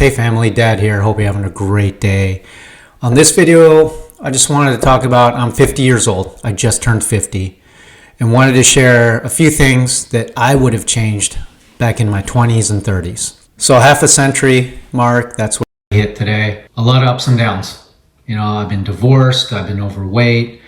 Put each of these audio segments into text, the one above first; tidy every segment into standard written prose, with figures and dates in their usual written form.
hey family, Dad here. Hope you're having a great day. On this video, I just wanted to talk about I'm 50 years old. I just turned 50 and wanted to share a few things that I would have changed back in my 20s and 30s. So half a century mark, that's what I hit today. A lot of ups and downs. You know, I've been divorced, I've been overweight,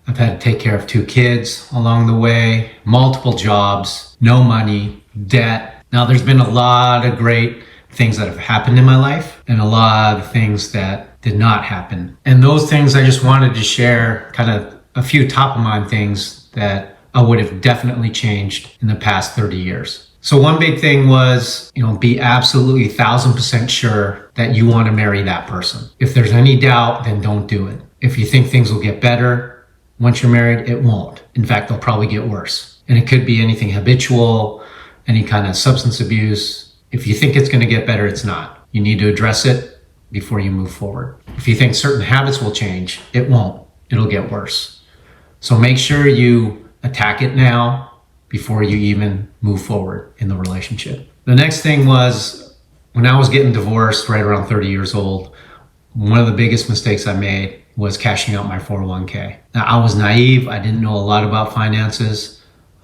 I've had to take care of 2 kids along the way, multiple jobs, no money, debt. Now there's been a lot of great things that have happened in my life and a lot of things that did not happen. And those things I just wanted to share kind of a few top of mind things that I would have definitely changed in the past 30 years. So one big thing was, be absolutely 1000% sure that you want to marry that person. If there's any doubt, then don't do it. If you think things will get better once you're married, it won't. In fact, they'll probably get worse. And it could be anything habitual, any kind of substance abuse. If you think it's going to get better, it's not. You need to address it before you move forward. If you think certain habits will change, it won't. It'll get worse. So make sure you attack it now before you even move forward in the relationship. The next thing was when I was getting divorced right around 30 years old, one of the biggest mistakes I made was cashing out my 401k. Now I was naive. I didn't know a lot about finances.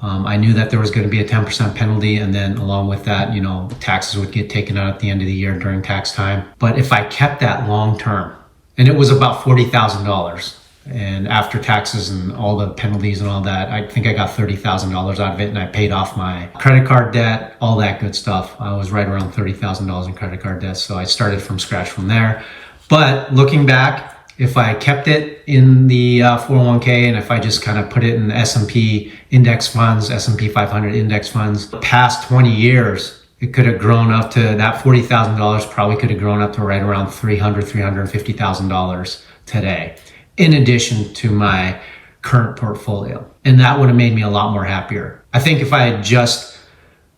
I knew that there was going to be a 10% penalty, and then along with that, taxes would get taken out at the end of the year during tax time. But if I kept that long term, and it was about $40,000, and after taxes and all the penalties and all that, I think I got $30,000 out of it, and I paid off my credit card debt, all that good stuff. I was right around $30,000 in credit card debt, so I started from scratch from there. But looking back, if I kept it in the 401k and if I just kind of put it in the S&P index funds, S&P 500 index funds, the past 20 years, it could have grown up to that $40,000 probably could have grown up to right around $350,000 today, in addition to my current portfolio. And that would have made me a lot more happier. I think if I had just,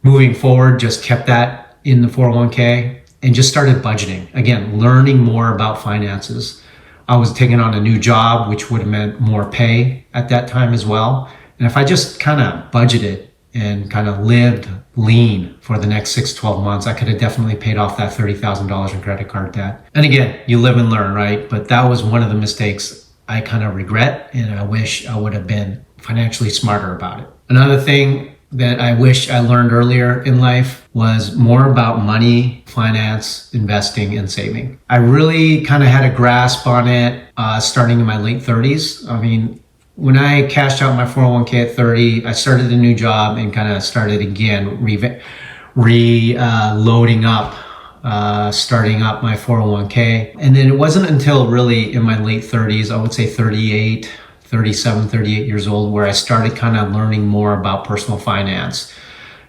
moving forward, just kept that in the 401k and just started budgeting, again, learning more about finances. I was taking on a new job, which would have meant more pay at that time as well. And if I just kind of budgeted and kind of lived lean for the next 6-12 months, I could have definitely paid off that $30,000 in credit card debt. And again, you live and learn, right? But that was one of the mistakes I kind of regret, and I wish I would have been financially smarter about it. Another thing that I wish I learned earlier in life was more about money, finance, investing, and saving. I really kind of had a grasp on it starting in my late 30s. I mean, when I cashed out my 401k at 30, I started a new job and kind of started again reloading up, starting up my 401k. And then it wasn't until really in my late 30s, I would say 38 years old, where I started kind of learning more about personal finance,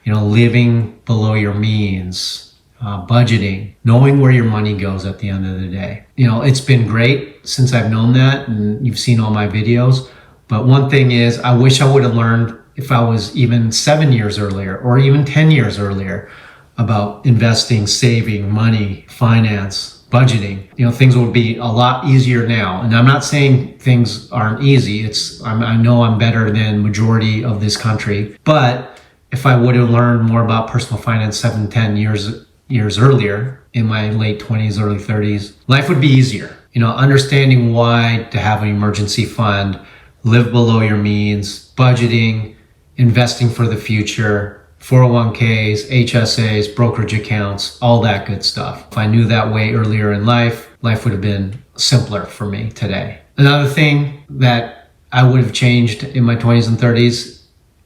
living below your means, budgeting, knowing where your money goes at the end of the day. It's been great since I've known that, and you've seen all my videos. But one thing is, I wish I would have learned if I was even 7 years earlier or even 10 years earlier about investing, saving, money, finance, budgeting. Things would be a lot easier now. And I'm not saying things aren't easy. I know I'm better than majority of this country, but if I would have learned more about personal finance 7-10 years earlier in my late 20s, early 30s, life would be easier. Understanding why to have an emergency fund, live below your means, budgeting, investing for the future, 401ks, HSAs, brokerage accounts, all that good stuff. If I knew that way earlier in life, life would have been simpler for me today. Another thing that I would have changed in my 20s and 30s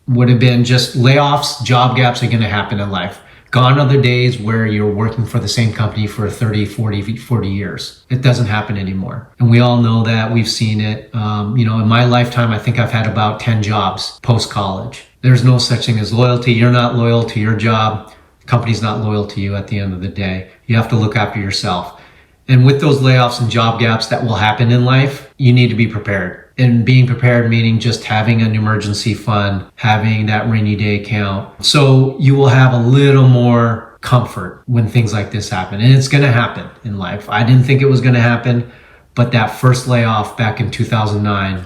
would have been just layoffs. Job gaps are going to happen in life. Gone are the days where you're working for the same company for 30, 40 years. It doesn't happen anymore. And we all know that. We've seen it. In my lifetime, I think I've had about 10 jobs post-college. There's no such thing as loyalty. You're not loyal to your job. The company's not loyal to you at the end of the day. You have to look after yourself. And with those layoffs and job gaps that will happen in life, you need to be prepared. And being prepared meaning just having an emergency fund, having that rainy day account. So you will have a little more comfort when things like this happen. And it's going to happen in life. I didn't think it was going to happen, but that first layoff back in 2009,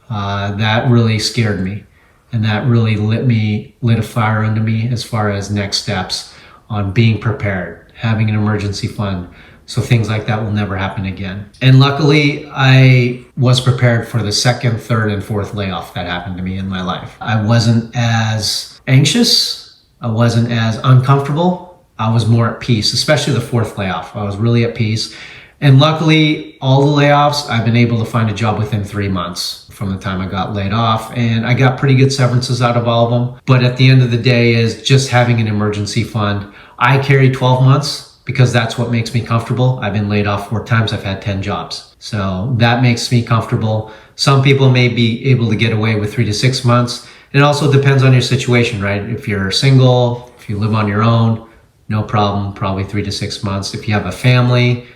that really scared me. And that really lit a fire under me as far as next steps on being prepared. having an emergency fund. So things like that will never happen again. And luckily, I was prepared for the second, third, and fourth layoff that happened to me in my life. I wasn't as anxious. I wasn't as uncomfortable. I was more at peace, especially the fourth layoff. I was really at peace. And luckily, all the layoffs, I've been able to find a job within 3 months from the time I got laid off. And I got pretty good severances out of all of them. But at the end of the day is just having an emergency fund. I carry 12 months. Because that's what makes me comfortable. I've been laid off 4 times. I've had 10 jobs. So that makes me comfortable. Some people may be able to get away with 3 to 6 months. It also depends on your situation, right? If you're single, if you live on your own, no problem, probably 3 to 6 months. If you have a family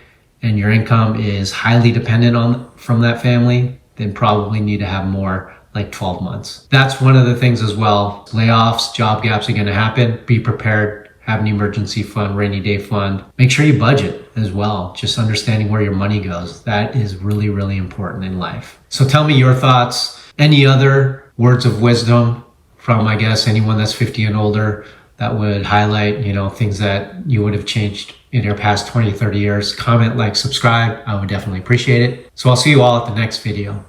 and your income is highly dependent from that family, then probably need to have more, like 12 months. That's one of the things as well. Layoffs, job gaps are gonna happen. Be prepared. Have an emergency fund, rainy day fund. Make sure you budget as well. Just understanding where your money goes. That is really, really important in life. So tell me your thoughts. Any other words of wisdom from, I guess, anyone that's 50 and older that would highlight, things that you would have changed in your past 20, 30 years. Comment, like, subscribe. I would definitely appreciate it. So I'll see you all at the next video.